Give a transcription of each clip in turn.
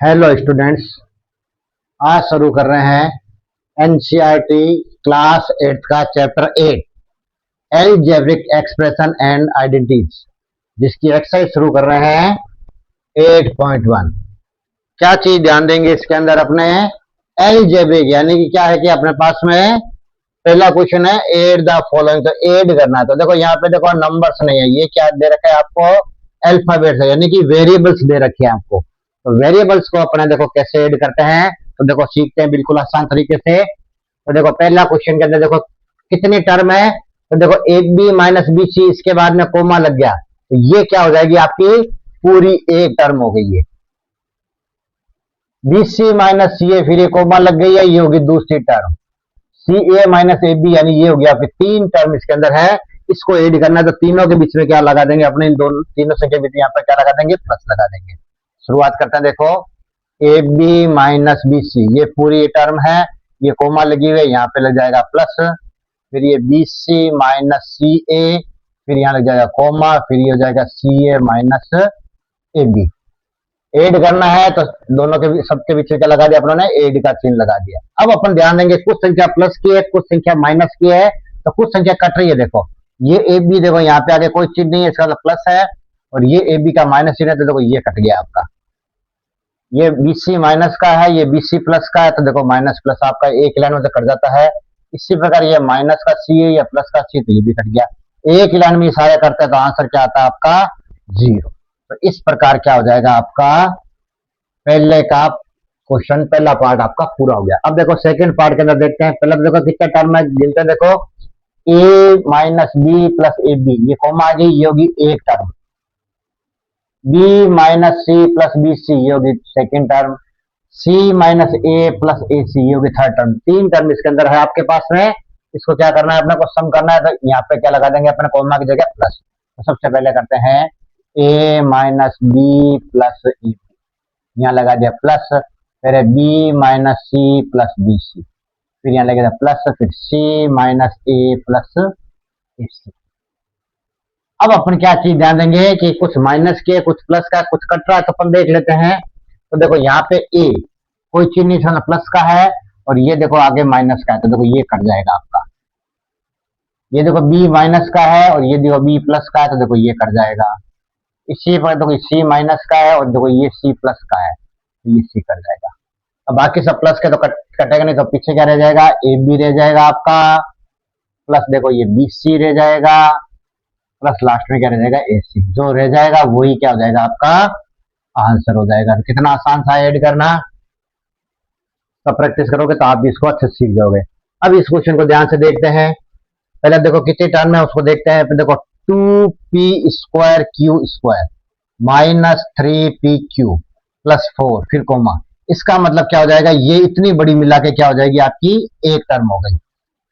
Hello students, आज शुरू कर रहे हैं एनसीईआरटी क्लास 8 का chapter 8 algebraic expression and identities, जिसकी एक्सरसाइज शुरू कर रहे हैं 8.1। क्या चीज ध्यान देंगे इसके अंदर अपने? एलजेब्रिक यानी कि क्या है कि अपने पास में पहला क्वेश्चन है एड द फॉलोइंग, तो एड करना है। तो देखो यहाँ पे देखो नंबर्स नहीं है, ये क्या दे रखा है आपको? अल्फाबेट्स है, यानी कि वेरिएबल्स दे रखे हैं आपको। तो वेरिएबल्स को अपने देखो कैसे ऐड करते हैं, तो देखो सीखते हैं बिल्कुल आसान तरीके से। तो देखो पहला क्वेश्चन के अंदर देखो कितनी टर्म है, तो देखो A B minus B C, इसके बाद में कोमा लग गया, तो ये क्या हो जाएगी आपकी पूरी एक टर्म हो गई है। बी सी माइनस सी ए, फिर ये कोमा लग गई है, ये होगी दूसरी term. C A minus A B, यानी ये हो गया फिर तीन टर्म इसके अंदर है। इसको ऐड करना है तो तीनों के बीच में क्या लगा देंगे अपने, इन दोनों तीनों संख्या के बीच में यहाँ पर क्या लगा देंगे? प्लस लगा देंगे। शुरुआत करते हैं, देखो A B minus B C, ये पूरी टर्म है, ये कोमा लगी हुई है, यहाँ पे लग जाएगा प्लस। फिर ये बी सी माइनस सी ए, फिर यहाँ लग जाएगा कोमा, फिर ये हो जाएगा सी A minus A B. Add करना है तो दोनों के सबके बीच में क्या लगा दिया अपनों ने? एड का चिन्ह लगा दिया। अब अपन ध्यान देंगे, कुछ संख्या प्लस की है, कुछ संख्या माइनस की है, तो कुछ संख्या कट रही है। देखो ये ए बी, देखो यहाँ पे आगे कोई चिन्ह नहीं है, इसका मतलब प्लस है, और ये ए बी का माइनस चिन्ह है, तो देखो ये कट गया आपका। ये बीसी माइनस का है, ये बीसी प्लस का है, तो देखो माइनस प्लस आपका एक लाइन में तो कट जाता है। इसी प्रकार ये माइनस का सी है या प्लस का सी, तो ये भी कट गया। एक लाइन में सारे करते हैं तो आंसर क्या आता है आपका? 0। तो इस प्रकार क्या हो जाएगा आपका पहले का क्वेश्चन, पहला पार्ट आपका पूरा हो गया। अब देखो सेकंड पार्ट के अंदर देखते हैं। पहले देखो कितने टर्म है, गिनते हैं। देखो A minus B plus A B, ये कॉमा आ गई, ये होगी एक term. B minus C plus B C, ये होगी second term. C minus A plus A C, ये होगी थर्ड टर्म। तीन टर्म इसके अंदर है आपके पास में। इसको क्या करना है अपने को? सम करना है, तो यहाँ पे क्या लगा देंगे अपने? कोमा की जगह प्लस। तो सबसे पहले करते हैं A minus B plus A B, यहाँ लगा दिया प्लस। फिर B minus C plus B C, फिर यहाँ लगा दिया प्लस, फिर सी माइनस ए प्लस ए सी। अब अपन क्या चीज ध्यान देंगे कि कुछ माइनस के, कुछ प्लस का, कुछ कट रहा है, तो अपन देख लेते हैं। तो देखो यहाँ पे ए कोई चीज नहीं था, प्लस का है, और ये देखो आगे माइनस का है, तो देखो ये कट जाएगा आपका। ये देखो बी माइनस का है, और ये देखो बी प्लस का है, तो देखो ये कट जाएगा। इसी पर देखो सी माइनस का है, और देखो ये सी प्लस का है, तो ये सी कट जाएगा। अब बाकी सब प्लस के तो कटेगा नहीं, तो पीछे क्या रह जाएगा? ए बी रह जाएगा आपका, प्लस देखो ये बी सी रह जाएगा, प्लस लास्ट में क्या रह जाएगा? ए सी। जो रह जाएगा वही क्या हो जाएगा आपका आंसर हो जाएगा। तो कितना आसान था ऐड करना, तो प्रैक्टिस करोगे तो आप भी इसको अच्छे से सीख जाओगे। अब इस क्वेश्चन को ध्यान से देखते हैं। पहले देखो कितनी टर्म है उसको देखते हैं। फिर देखो 2p² q² minus 3pq plus 4, फिर कोमा। इसका मतलब क्या हो जाएगा? ये इतनी बड़ी मिला के क्या हो जाएगी आपकी एक टर्म हो गई।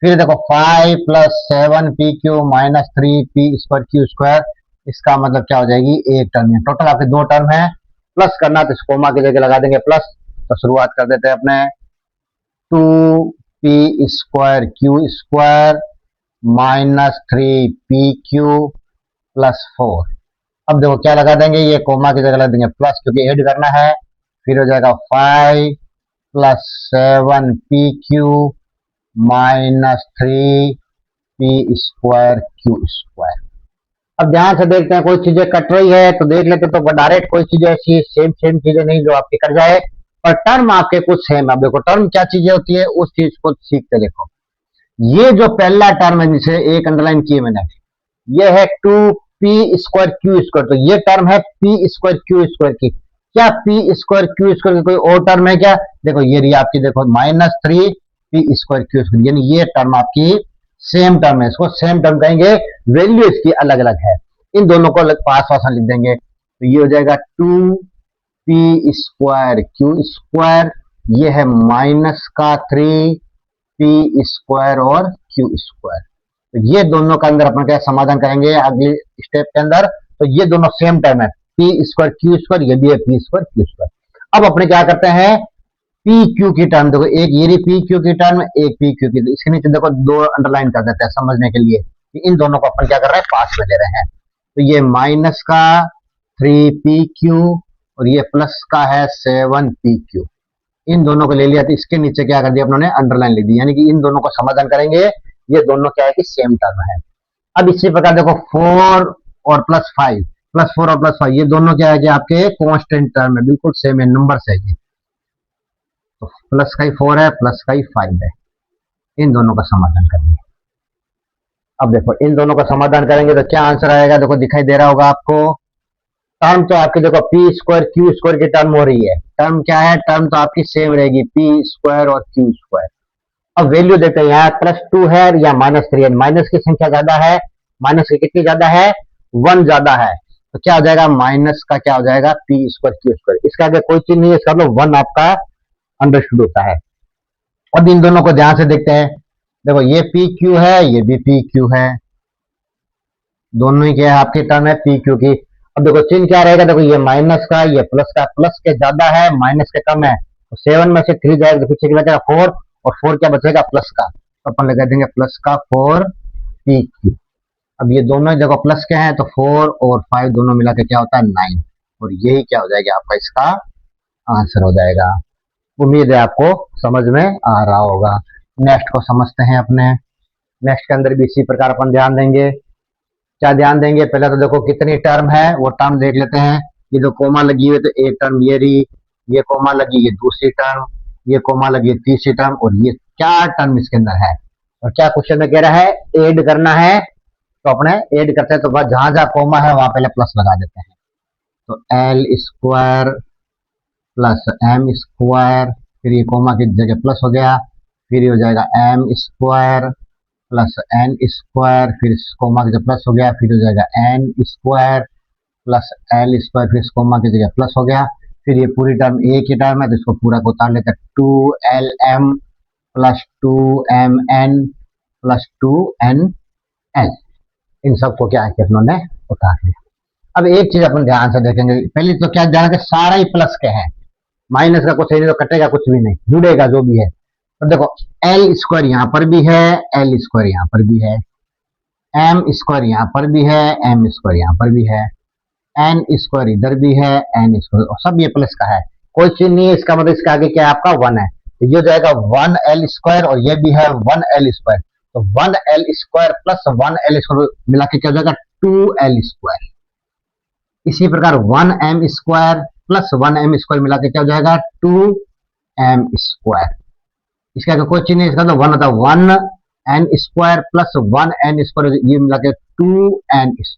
फिर देखो 5 plus 7pq minus 3p² q², इसका मतलब क्या हो जाएगी? एक टर्म है। टोटल आपके दो टर्म है। प्लस करना तो इस कोमा की जगह लगा देंगे प्लस। तो शुरुआत कर देते हैं अपने 2p² q² minus 3pq plus 4। अब देखो क्या लगा देंगे? ये कोमा की जगह लगा देंगे प्लस, क्योंकि ऐड करना है। फिर हो जाएगा 5 plus 7pq minus 3p² q²। अब ध्यान से देखते हैं, कोई चीजें कट रही है तो देख लेते, तो डायरेक्ट कोई चीजें ऐसी सेम सेम चीजें नहीं जो आपकी कट जाए, और टर्म आपके कुछ सेम। अब देखो टर्म क्या चीजें होती है, उस चीज को सीखते। देखो ये जो पहला टर्म है, जिसे एक अंडरलाइन किए मैंने, ये है 2p² q², तो ये टर्म है p² q² की। क्या p² q² की कोई और टर्म है क्या? देखो ये रही आपकी, देखो माइनस 3p² q², यानी ये टर्म आपकी सेम टर्म है। इसको सेम टर्म कहेंगे, वैल्यू इसकी अलग अलग है। इन दोनों को पास पास लिख देंगे, तो ये हो जाएगा 2p² q², ये है माइनस का 3p² और q²। तो ये दोनों का अंदर अपन क्या समाधान करेंगे अगली स्टेप के अंदर। तो ये दोनों सेम टर्म है, p² q², ये भी है p² q²। अब अपने क्या करते हैं? पी क्यू की टर्म देखो, एक ये रही पी क्यू की टर्म, एक पी क्यू की। इसके नीचे देखो दो अंडरलाइन कर देते हैं समझने के लिए कि इन दोनों को अपन क्या कर रहे हैं? पास में ले रहे हैं। तो ये माइनस का 3pq और ये प्लस का है 7PQ। इन दोनों को ले लिया तो इसके नीचे क्या कर दिया अपनों ने, अंडरलाइन ले दी, यानी कि इन दोनों को समाधान करेंगे, ये दोनों क्या है कि सेम टर्म है। अब इसी प्रकार देखो 4 और +5, +4 और +5 ये दोनों क्या है कि आपके कांस्टेंट टर्म है, बिल्कुल सेम है, नंबर से है। तो प्लस का ही 4 है, प्लस का ही 5 है, इन दोनों का समाधान करेंगे। अब देखो इन दोनों का समाधान करेंगे तो क्या आंसर आएगा, देखो दिखाई दे रहा होगा आपको। टर्म तो आपकी देखो p² q² की टर्म हो रही है, टर्म क्या है, टर्म तो आपकी सेम रहेगी p² और q²। अब वैल्यू देखते हैं, यहाँ +2 है या -3 है, माइनस की संख्या ज्यादा है, माइनस की कितनी ज्यादा है, 1 ज्यादा है, तो क्या हो जाएगा, माइनस का क्या हो जाएगा p² q²। इसका आगे कोई चीज नहीं है, इसका मतलब 1 आपका अंडरस्टूड होता है। अब इन दोनों को ध्यान से देखते हैं, देखो ये PQ है, ये भी PQ है, दोनों ही क्या है आपकी टर्म है PQ की। अब देखो चिन्ह क्या रहेगा, देखो ये माइनस का, ये प्लस का, प्लस के ज्यादा है, माइनस के कम है, तो 7 में से 3 जाएगा तो पीछे क्या बचेगा 4, और 4 क्या बचेगा प्लस का, तो अपन लगा देंगे प्लस का 4PQ। अब ये दोनों जगह प्लस के हैं तो 4 और 5 दोनों मिला के क्या होता है 9, और यही क्या हो जाएगा आपका इसका आंसर हो जाएगा। उम्मीद है आपको समझ में आ रहा होगा। नेक्स्ट को समझते हैं अपने। नेक्स्ट के अंदर भी इसी प्रकार अपन ध्यान देंगे। क्या ध्यान देंगे, पहले तो देखो कितनी टर्म है वो टर्म देख लेते हैं। ये तो कोमा लगी हुई है तो एक टर्म ये रही, ये कोमा लगी, ये दूसरी टर्म, ये कोमा लगी तीसरी टर्म, और ये 4 टर्म इसके अंदर है। और क्या क्वेश्चन में कह रहा है, ऐड करना है, तो अपने ऐड करते हैं तो बस जहां जहां कोमा है वहां पहले प्लस लगा देते हैं। तो L² प्लस M², फिर ये कोमा की जगह प्लस हो गया, फिर ये हो जाएगा M² प्लस N², फिर इस कोमा की जगह प्लस हो गया, फिर हो जाएगा N² प्लस L², फिर इस कोमा की जगह प्लस हो गया, फिर ये पूरी टर्म एक ही टर्म है तो इसको पूरा को उतार लेते हैं, 2LM plus 2MN plus 2NL। इन सबको क्या है उन्होंने उतार लिया। अब एक चीज अपन ध्यान से देखेंगे, पहले तो क्या ध्यान रखें, सारा ही प्लस के हैं, माइनस का कुछ नहीं, तो कटेगा कुछ भी नहीं, जुड़ेगा जो भी है। तो देखो L² यहाँ पर भी है, L² यहाँ पर भी है, M² यहाँ पर भी है, M² यहाँ पर भी है, N² इधर भी है, N², और सब ये प्लस का है, कोई चीज नहीं है, इसका मतलब इसका आगे क्या है आपका 1 है, तो ये जाएगा 1L², और ये भी है 1L², तो 1L² प्लस 1L² मिला के क्या हो जाएगा 2L²। इसी प्रकार 1M² प्लस 1M² मिला के क्या हो जाएगा 2M²। इसका तो कोई चीज नहीं, इसका तो 1 होता है, 1N² प्लस 1N², ये मिला के 2N²।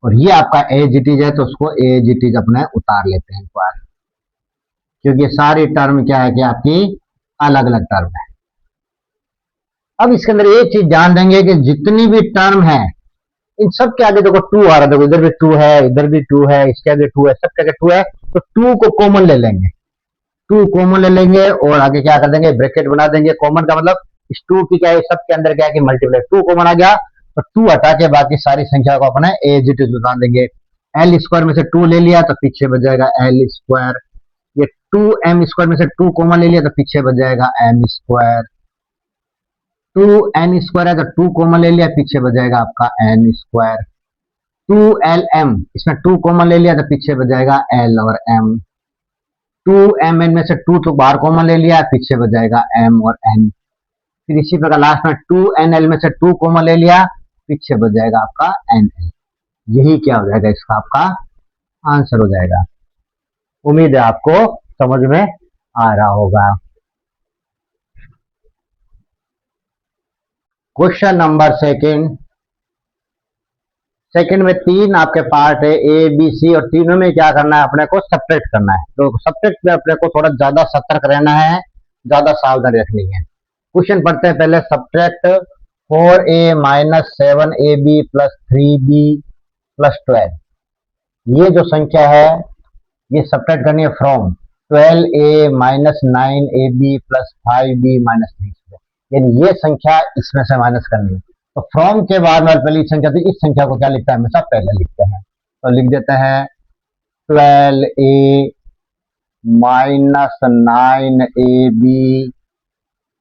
और ये आपका एज इट इज है तो उसको एज इट इज अपने उतार लेते हैं एक बार, क्योंकि सारी टर्म क्या है कि आपकी अलग अलग टर्म है। अब इसके अंदर एक चीज ध्यान देंगे कि जितनी भी टर्म है इन सब के आगे देखो 2 आ रहा है, देखो इधर भी 2 है, इधर भी 2 है, इसके आगे 2 है, सबके आगे 2 है, तो 2 को कॉमन ले लेंगे, 2 कॉमन ले लेंगे और आगे क्या कर देंगे ब्रैकेट बना देंगे। कॉमन का मतलब इस 2 की क्या है, सबके अंदर क्या है कि मल्टीप्लाई, 2 कॉमन आ गया तो 2 हटा के बाकी सारी संख्या को अपने एज इट इज बता देंगे। L² में से 2 ले लिया तो पीछे बच जाएगा L², ये 2M² में से 2 कॉमन ले लिया तो पीछे बच जाएगा M², 2N² है तो 2 कॉमन ले लिया, पीछे बच जाएगा आपका N², 2LM इसमें 2 कॉमन ले लिया तो पीछे बच जाएगा L और M, 2MN में से 2 तो बाहर कॉमन ले लिया, पीछे बच जाएगा M और N, फिर इसी प्रकार लास्ट में 2NL में से 2 कॉमन ले लिया, पीछे बच जाएगा आपका NL। यही क्या हो जाएगा इसका आपका आंसर हो जाएगा। उम्मीद है आपको समझ में आ रहा होगा। क्वेश्चन नंबर सेकंड में 3 आपके पार्ट है A B C, और तीनों में क्या करना है अपने को सब्ट्रैक्ट करना है, तो सब्ट्रैक्ट में अपने को थोड़ा ज्यादा सतर्क रहना है, ज्यादा सावधानी रखनी है। क्वेश्चन पढ़ते हैं पहले, subtract 4A minus 7AB plus 3B plus 12, ये जो संख्या है ये सब्ट्रैक्ट करनी है from 12A minus 9AB plus 5B minus 3, यानी ये संख्या इसमें से माइनस करनी है। तो फ्रॉम के बाद में पहली संख्या थी, इस संख्या को क्या लिखता है हमेशा पहले लिखते हैं, तो लिख देते हैं 12A minus 9AB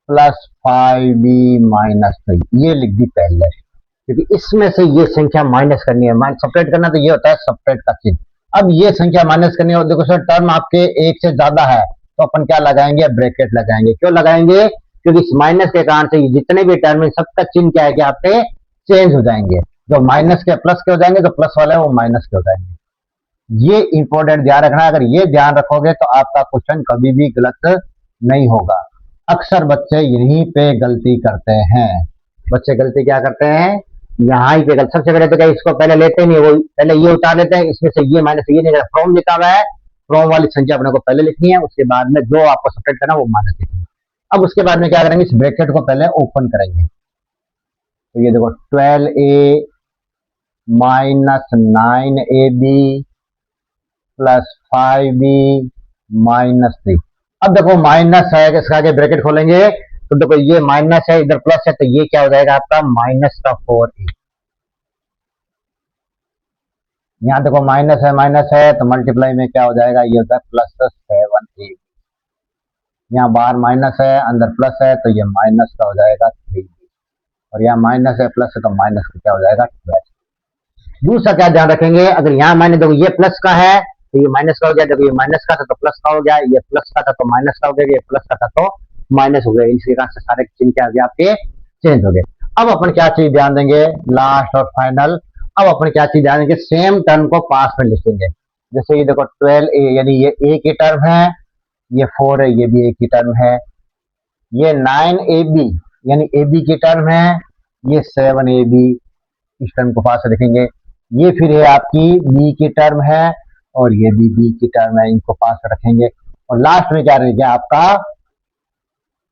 plus 5B minus 3, ये लिख दी पहले, क्योंकि इसमें से ये संख्या माइनस करनी है, सब्ट्रैक्ट करना तो ये होता है सब्ट्रैक्ट का चिन्ह, अब ये संख्या माइनस करनी है, देखो सर टर्म आपके एक से ज्यादा है तो अपन क्या लगाएंगे, ब्रैकेट लगाएंगे। क्यों लगाएंगे, क्योंकि इस माइनस के कारण से जितने भी टर्म है सबका चिन्ह क्या है कि आपके चेंज हो जाएंगे। जो माइनस के प्लस के हो जाएंगे, जो प्लस वाले वो माइनस के हो जाएंगे। ये इंपॉर्टेंट ध्यान रखना है, अगर ये ध्यान रखोगे तो आपका क्वेश्चन कभी भी गलत नहीं होगा। अक्सर बच्चे यहीं पे गलती करते हैं। बच्चे गलती क्या करते हैं, यहाँ ही पे गलती। सबसे पहले तो क्या इसको पहले लेते नहीं, वो पहले ये उतार लेते हैं, इसमें से ये माइनस ये नहीं, फ्रॉम लिखा हुआ है, फ्रॉम वाली संख्या अपने को पहले लिखनी है, उसके बाद में जो आपको सब्ट्रैक्ट करना वो माइनस लिखनी है। अब उसके बाद में क्या करेंगे, इस ब्रैकेट को पहले ओपन करेंगे। तो ये देखो 12a minus 9ab plus 5b minus 3। अब देखो माइनस है, इसका आगे ब्रैकेट खोलेंगे तो देखो ये माइनस है, इधर प्लस है, तो ये क्या हो जाएगा आपका माइनस का 4a। यहाँ देखो माइनस है तो मल्टीप्लाई में क्या हो जाएगा, ये होता है प्लस 7a। यहाँ बाहर माइनस है, अंदर प्लस है, तो ये माइनस का हो जाएगा 3b। और यहाँ माइनस है प्लस है तो माइनस का क्या हो जाएगा 12। दूसरा क्या ध्यान रखेंगे, अगर यहाँ माइनस देखो ये प्लस का है तो ये माइनस का हो गया, देखो ये माइनस का था तो प्लस का हो गया, ये प्लस का था तो माइनस का हो गया, ये प्लस का था तो माइनस हो गया। इसके कारण से सारे चिन्ह क्या हो गए आपके चेंज हो गए। अब अपन क्या चीज ध्यान देंगे, लास्ट और फाइनल, अब अपन क्या चीज ध्यान देंगे, सेम टर्म को पास में लिखेंगे। जैसे ये देखो 12a यानी ये a की टर्म है, ये 4 है, ये भी a की टर्म है। ये 9ab यानी ab की टर्म है, ये 7ab, इस टर्म को पास में लिखेंगे। ये फिर है आपकी b की टर्म है और ये भी b की टर्म है, इनको पास में रखेंगे। और लास्ट में क्या रहेगा आपका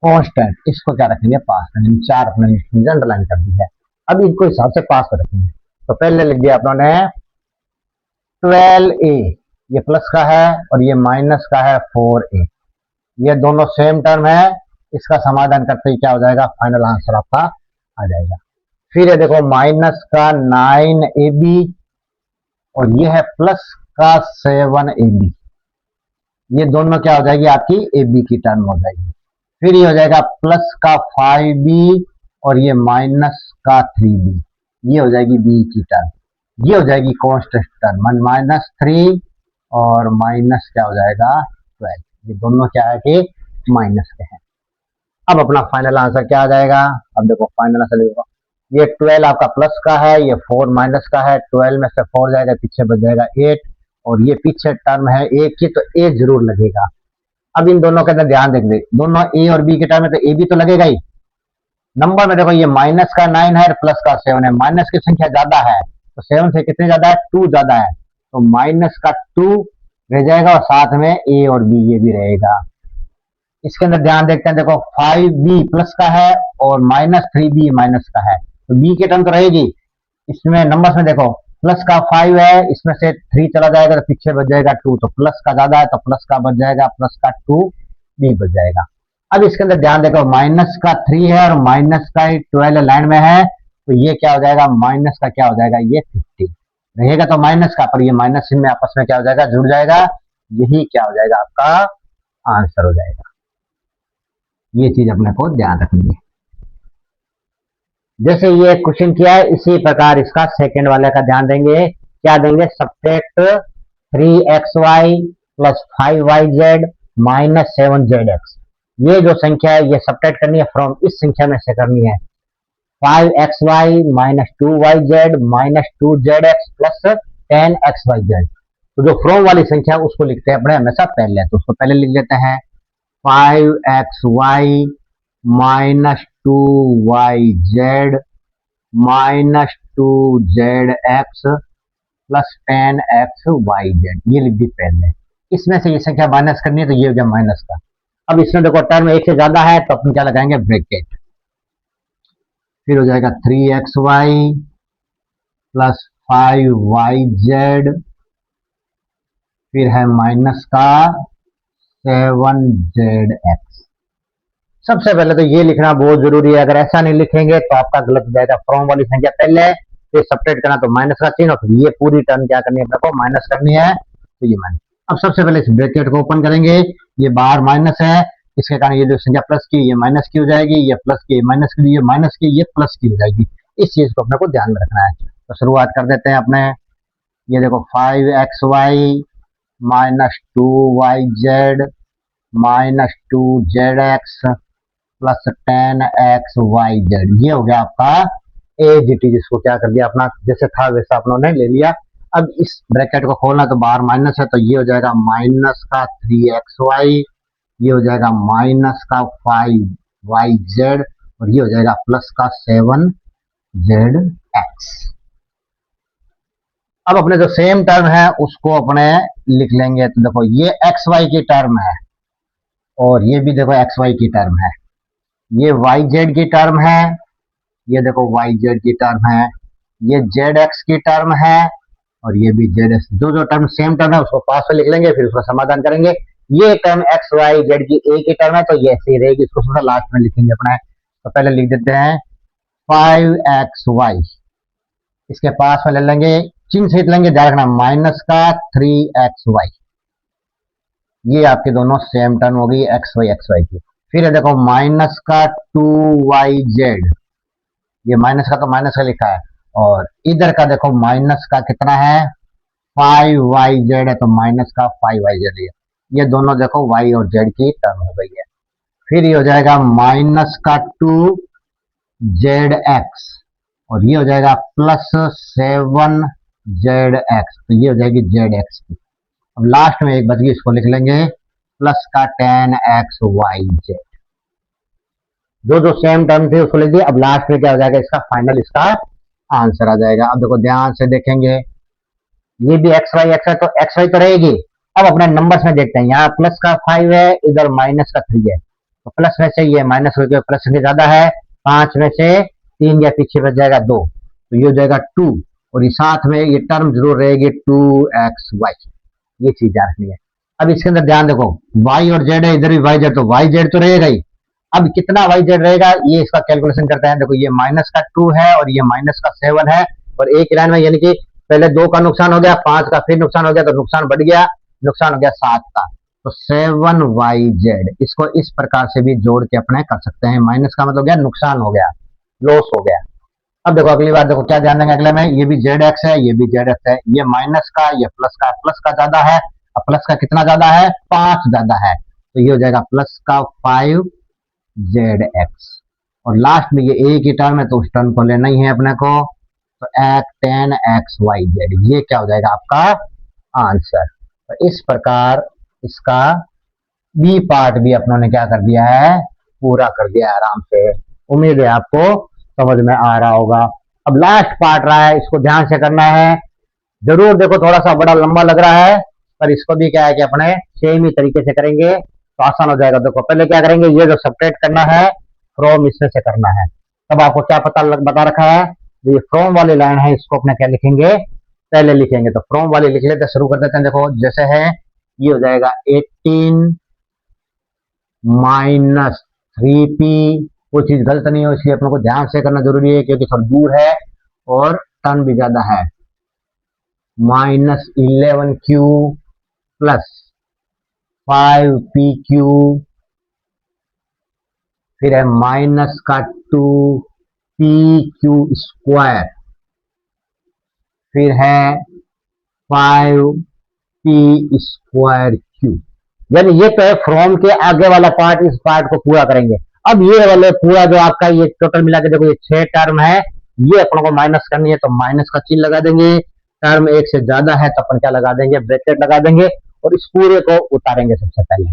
कांस्टेंट, इसको क्या रखेंगे पास में, चार अपने अंडरलाइन कर दी है। अब इनको हिसाब से पास में रखेंगे। तो पहले लिख दिया अपने 12a, ये प्लस का है और ये माइनस का है 4a, ये दोनों सेम टर्म है। इसका समाधान करते ही क्या हो जाएगा, फाइनल आंसर आपका आ जाएगा। फिर ये देखो माइनस का 9ab और ये है प्लस का 7ab, ये दोनों क्या हो जाएगी आपकी ab की टर्म हो जाएगी। फिर ये हो जाएगा प्लस का 5b और ये माइनस का 3b, ये हो जाएगी b की टर्म। ये हो जाएगी कांस्टेंट टर्म, माइनस 3 और माइनस क्या हो जाएगा 12, ये दोनों क्या है कि माइनस के हैं। अब अपना फाइनल आंसर क्या आ जाएगा, अब देखो फाइनल आंसर देखो, ये 12 आपका प्लस का है, ये 4 माइनस का है, 12 में से 4 जाएगा पीछे बच जाएगा 8, और ये पीछे टर्म है a की तो a जरूर लगेगा। अब इन दोनों के अंदर ध्यान देख ले, दोनों a और b के टर्म में तो a भी तो लगेगा ही। नंबर में देखो ये माइनस का 9 है, प्लस का 7 है, माइनस की संख्या ज्यादा है तो 7 से कितने ज्यादा है, 2 ज्यादा है, तो माइनस का 2 रह जाएगा और साथ में a और b ये भी रहेगा। इसके अंदर ध्यान देखते हैं, देखो 5b प्लस का है और माइनस 3b माइनस का है, तो b की टर्म तो रहेगी। इसमें नंबर्स में देखो प्लस का 5 है, इसमें से 3 चला जाएगा तो पीछे बच जाएगा 2, तो प्लस का ज्यादा है तो प्लस का बच जाएगा, प्लस का 2b बच जाएगा। अब इसके अंदर ध्यान देखो माइनस का 3 है और माइनस का 12 लाइन में है, तो ये क्या हो जाएगा, माइनस का क्या हो जाएगा, ये 50 रहेगा तो माइनस का, पर ये माइनस में आपस में क्या हो जाएगा, जुड़ जाएगा, यही क्या हो जाएगा आपका आंसर हो जाएगा। ये चीज अपने को ध्यान रखनी है। जैसे ये क्वेश्चन किया है इसी प्रकार इसका सेकंड वाले का ध्यान देंगे। क्या देंगे, subtract 3xy plus 5yz minus 7zx। ये जो संख्या है ये सब्ट्रैक्ट करनी है फ्रॉम इस संख्या में से करनी है, 5xy minus 2yz minus 2zx plus 10xyz। तो जो फ्रॉम वाली संख्या उसको लिखते हैं अपने हमेशा पहले, तो उसको पहले लिख लेते हैं 5xy minus 2yz minus 2zx plus 10xyz, ये लिख दी पहले। इसमें से ये संख्या माइनस करनी है तो ये हो गया माइनस का। अब इसमें देखो टर्म एक से ज्यादा है तो अपन क्या लगाएंगे, ब्रैकेट। फिर हो जाएगा 3xy प्लस 5yz, फिर है माइनस का 7zx। सबसे पहले तो ये लिखना बहुत जरूरी है, अगर ऐसा नहीं लिखेंगे तो आपका गलत हो जाएगा। फ्रॉम वाली संख्या पहले, फिर सब्ट्रैक्ट करना तो माइनस का चिन्ह, फिर ये पूरी टर्म क्या करनी है अपने को, माइनस करनी है, तो ये माइनस। अब सबसे पहले इस ब्रैकेट को ओपन करेंगे, ये बाहर माइनस है, इसके कारण ये जो संख्या प्लस की ये माइनस की हो जाएगी, ये प्लस की माइनस की, ये माइनस की ये प्लस की हो जाएगी। इस चीज को अपने को ध्यान में रखना है। तो शुरुआत कर देते हैं अपने ये देखो 5xy minus 2yz minus 2zx plus 10xyz, ये हो गया आपका एजीटी, जिसको क्या कर दिया अपना जैसे था वैसा अपनों ने ले लिया। अब इस ब्रैकेट को खोलना तो बाहर माइनस है, तो ये हो जाएगा माइनस का 3xy, ये हो जाएगा माइनस का 5yz और ये हो जाएगा प्लस का 7zx। अब अपने जो सेम टर्म है उसको अपने लिख लेंगे। तो देखो ये एक्स वाई की टर्म है और ये भी देखो एक्स वाई की टर्म है, ये वाई जेड की टर्म है, ये देखो वाई जेड की टर्म है, ये जेड एक्स की टर्म है और ये भी जेड एक्स। जो जो टर्म सेम टर्म है उसको पास में लिख लेंगे, फिर उसका समाधान करेंगे। ये टर्म एक्स वाई जेड की ए की टर्म है तो ये ऐसे ही रहेगी, इसको थोड़ा लास्ट में लिखेंगे अपना। तो पहले लिख देते हैं 5xy, इसके पास में ले लेंगे चिन्ह सहित लेंगे, ध्यान रखना माइनस का 3xy, ये आपके दोनों सेम टर्म हो गई एक्स वाई की। फिर देखो माइनस का 2yz, ये माइनस का तो माइनस का लिखा है और इधर का देखो माइनस का कितना है 5yz है तो माइनस का 5yz है, ये दोनों देखो y और z की टर्म हो गई है। फिर ये हो जाएगा माइनस का 2zx और ये हो जाएगा प्लस 7zx, तो ये हो जाएगी zx की। अब लास्ट में एक बच गई, इसको लिख लेंगे प्लस का 10xyz। जो जो सेम टर्म थे उसको लिख दिए। अब लास्ट में क्या हो जाएगा इसका फाइनल, इसका आंसर आ जाएगा। अब देखो ध्यान से देखेंगे, ये भी एक्स वाई तो एक्स वाई तो रहेगी। अब अपने नंबर्स में देखते हैं, यहाँ प्लस का 5 है, इधर माइनस का 3 है, तो प्लस में से ये माइनस हो गया, प्लस से ज्यादा है, 5 में से 3 या पीछे बच जाएगा 2, तो ये हो जाएगा 2 और ये साथ में ये टर्म जरूर रहेगी 2xy, ये चीज ध्यान रखनी है। अब इसके अंदर ध्यान देखो y और z है, इधर भी y z, तो y z तो रहेगा ही। अब कितना y z रहेगा ये इसका कैलकुलेशन करते हैं। देखो ये माइनस का 2 है और ये माइनस का 7 है और एक लाइन में, यानी कि पहले 2 का नुकसान हो गया, 5 का फिर नुकसान हो गया, तो नुकसान बढ़ गया, नुकसान हो गया 7 का, तो 7yz। इसको इस प्रकार से भी जोड़ के अपने कर सकते हैं। माइनस का मतलब हो गया नुकसान हो गया, लॉस हो गया। अब देखो अगली बार देखो क्या ध्यान देंगे अगले में, ये भी जेड एक्स है, ये भी जेड एक्स है, ये माइनस का, ये प्लस का ज्यादा है। अब प्लस का कितना ज्यादा है 5 ज्यादा है, तो ये हो जाएगा प्लस का 5zx और लास्ट में ये ए की टर्म है तो उस टर्म को लेना ही है अपने को, तो 10xyz, ये क्या हो जाएगा आपका आंसर। तो इस प्रकार इसका बी पार्ट भी अपनों ने क्या कर दिया है, पूरा कर दिया है आराम से। उम्मीद है आपको समझ में आ रहा होगा। अब लास्ट पार्ट रहा है, इसको ध्यान से करना है जरूर। देखो थोड़ा सा बड़ा लंबा लग रहा है पर इसको भी क्या है कि अपने सेम ही तरीके से करेंगे तो आसान हो जाएगा। देखो पहले क्या करेंगे, ये जो सब्ट्रैक्ट करना है फ्रॉम इसमें से करना है। तब आपको क्या बता रखा है, ये फ्रॉम वाली लाइन है, इसको अपने क्या लिखेंगे, पहले लिखेंगे। तो फ्रॉम वाली लिख लेते, शुरू कर देते हैं। देखो जैसे है ये हो जाएगा 18 माइनस 3p, कोई चीज गलत नहीं हो इसलिए अपने को ध्यान से करना जरूरी है क्योंकि थोड़ा दूर है और टर्न भी ज्यादा है। माइनस 11q प्लस 5pq, फिर है माइनस का 2pq स्क्वायर, फिर है 5p स्क्वायर q। यानी ये तो है फ्रॉम के आगे वाला पार्ट, इस पार्ट को पूरा करेंगे। अब ये वाले पूरा जो आपका ये टोटल मिला के देखो ये 6 टर्म है, ये अपन को माइनस करनी है तो माइनस का चिन्ह लगा देंगे। टर्म एक से ज्यादा है तो अपन क्या लगा देंगे, ब्रैकेट लगा देंगे और इस पूरे को उतारेंगे। सबसे पहले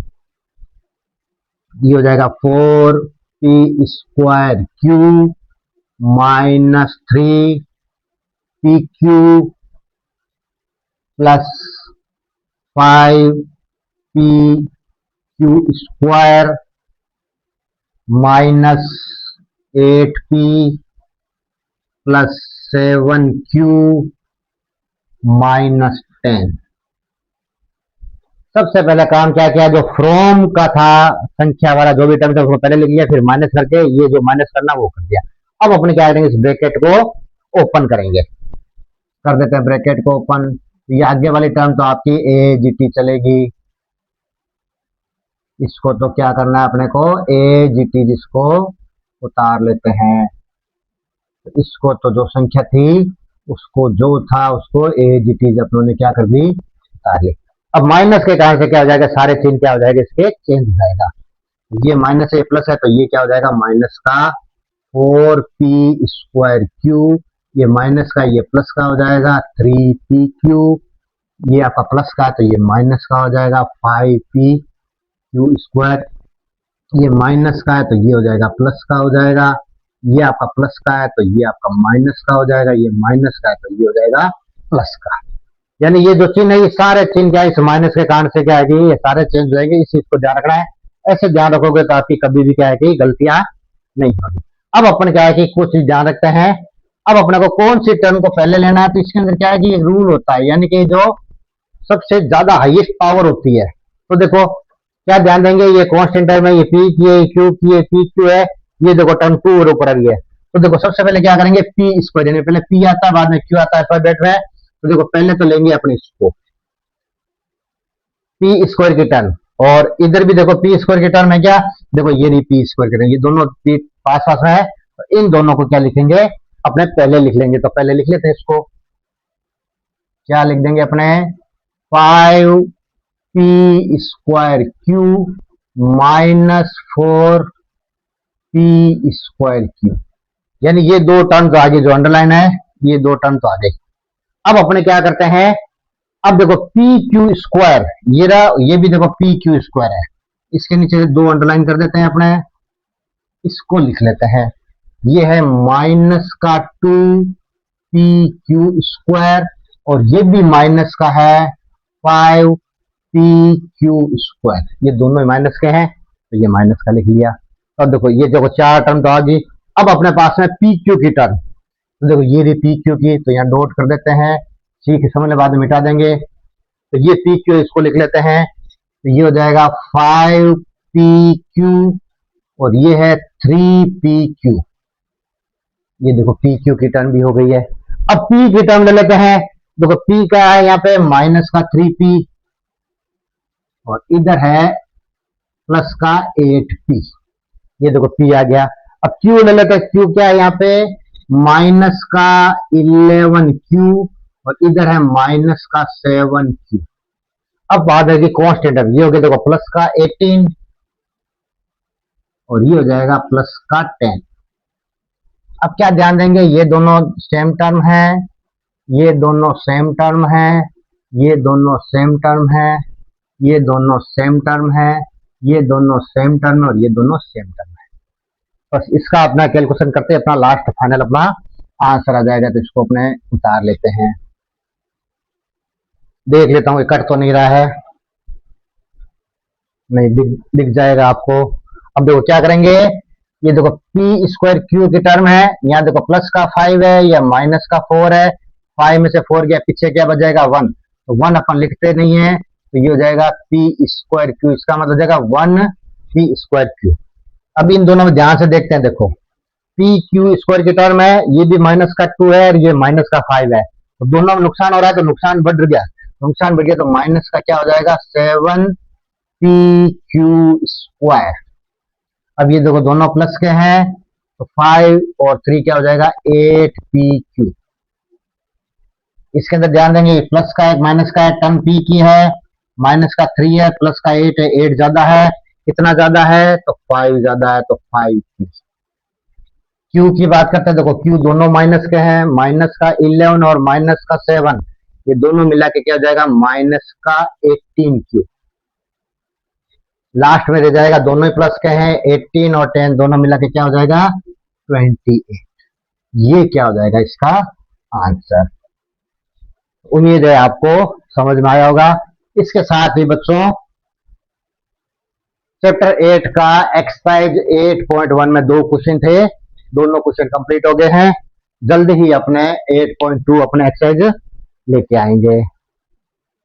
ये हो जाएगा 4p square q minus 3pq plus 5pq square minus 8p plus 7q minus 10। सबसे पहले काम क्या किया, जो फ्रॉम का था संख्या वाला जो भी टर्म था उसको पहले लिख लिया, फिर माइनस करके ये जो माइनस करना वो कर दिया। अब अपने क्या करेंगे, इस ब्रैकेट को ओपन करेंगे, कर देते हैं ब्रैकेट को ओपन। ये आगे वाली टर्म तो आपकी ए जी टी चलेगी, इसको तो क्या करना है अपने को, ए जी टी जिसको उतार लेते हैं। तो इसको तो जो संख्या थी उसको जो था उसको एज इट इज अपनों ने क्या कर दी, उतार ली। अब माइनस के कारण से क्या हो जाएगा, सारे चिन्ह क्या हो जाएगा, इसके चेंज हो जाएगा। ये माइनस है, प्लस है, तो ये क्या हो जाएगा, माइनस का 4p² क्यू, ये माइनस का, ये प्लस का हो जाएगा 3p3, ये आपका प्लस का है तो ये माइनस का हो जाएगा 5p², ये माइनस का है तो ये हो जाएगा प्लस का हो जाएगा, ये आपका प्लस का है तो ये आपका माइनस का हो जाएगा, ये माइनस का है तो ये हो जाएगा प्लस का। यानी ये जो चिन्ह है ये सारे चिन्ह क्या है, इस माइनस के कारण से क्या है कि ये सारे चेंज हो जाएंगे। इस चीज को ध्यान रखना है, ऐसे ध्यान रखोगे तो आपकी कभी भी क्या है कि गलतियां नहीं होगी। अब अपन क्या है कि कुछ चीज ध्यान रखते हैं। अब अपने को कौन सी टर्म को पहले लेना है, तो इसके अंदर क्या है कि एक रूल होता है, यानी कि जो सबसे ज्यादा हाईएस्ट पावर होती है। तो देखो क्या ध्यान देंगे, ये कांस्टेंट टर्म है, ये पी की है, क्यू की है, पी क्यू है, ये देखो टर्म 2 और ऊपर आ रही है। तो देखो सबसे पहले क्या करेंगे, p², यानी पहले p आता है बाद में q आता है अल्फाबेट में। तो देखो पहले तो लेंगे अपने इसको p² की टर्म, और इधर भी देखो p² की टर्म है क्या, देखो ये नहीं p² की टर्म, ये दोनों p पास पास में है, तो इन दोनों को क्या लिखेंगे, अपने पहले लिख लेंगे। तो पहले लिख लेते हैं इसको, क्या लिख देंगे अपने 5p² Q minus 4p² Q, यानी ये दो टर्म तो आगे जो अंडरलाइन है, ये दो टर्म तो आगे। अब अपने क्या करते हैं, अब देखो pq², ये रहा, ये भी देखो pq² है, इसके नीचे दो अंडरलाइन कर देते हैं अपने, इसको लिख लेते हैं, ये है माइनस का 2pq², और ये भी माइनस का है 5pq², ये दोनों माइनस के हैं तो ये माइनस का लिख लिया। अब देखो ये देखो चार टर्म तो आ गई। अब अपने पास में pq की टर्म, तो देखो ये रही pq की, तो यहाँ डॉट कर देते हैं, सी के समझने बाद में मिटा देंगे, तो ये pq इसको लिख लेते हैं, तो ये हो जाएगा 5pq, और ये है 3pq, ये देखो pq की टर्म भी हो गई है। अब p की टर्म ले लेते हैं, देखो p का है यहाँ पे माइनस का 3p, और इधर है प्लस का 8p, ये देखो p आ गया। अब q ले लेते हैं, q क्या है यहाँ पे माइनस का 11q, और इधर है माइनस का 7q। अब बात है कि कांस्टेंट, ये हो गया देखो प्लस का 18, और ये हो जाएगा प्लस का 10। अब क्या ध्यान देंगे, ये दोनों सेम टर्म है, ये दोनों सेम टर्म है, ये दोनों सेम टर्म है, ये दोनों सेम टर्म है, ये दोनों सेम टर्म है, और ये दोनों सेम टर्म है। बस इसका अपना कैलकुलेशन करते हैं, अपना लास्ट फाइनल अपना आंसर आ जाएगा। तो इसको अपने उतार लेते हैं, देख लेता हूँ कट तो नहीं रहा है, नहीं दिख जाएगा आपको। अब देखो क्या करेंगे, ये देखो p² क्यू की टर्म है, यहाँ देखो प्लस का 5 है या माइनस का 4 है, 5 में से 4 गया, पीछे क्या बच जाएगा 1, तो 1 अपन लिखते नहीं है, तो ये हो जाएगा p² क्यू, इसका मतलब हो जाएगा 1p² क्यू। अब इन दोनों में ध्यान से देखते हैं, देखो pq² की टर्म है, ये भी माइनस का 2 है और ये माइनस का 5 है, तो दोनों में नुकसान हो रहा है, तो नुकसान बढ़ गया, नुकसान बढ़ गया, तो माइनस का क्या हो जाएगा 7pq²। अब ये देखो दोनों प्लस के हैं, तो 5 और 3 क्या हो जाएगा 8pq। इसके अंदर ध्यान देंगे, प्लस का एक माइनस का है, टर्म p की है, माइनस का 3 है, प्लस का 8 है, 8 ज्यादा है, कितना ज्यादा है तो 5 ज्यादा है, तो 5p। q की बात करते हैं, देखो q दोनों माइनस के हैं, माइनस का 11 और माइनस का 7, ये दोनों मिला के क्या हो जाएगा माइनस का 18q। लास्ट में रह जाएगा, दोनों ही प्लस के हैं, 18 और 10 दोनों मिला के क्या हो जाएगा 28। ये क्या हो जाएगा इसका आंसर। उम्मीद है आपको समझ में आया होगा। इसके साथ ही बच्चों चैप्टर 8 का एक्सरसाइज 8.1 में 2 क्वेश्चन थे, दोनों क्वेश्चन कंप्लीट हो गए हैं। जल्द ही अपने 8.2 अपने एक्सरसाइज लेके आएंगे।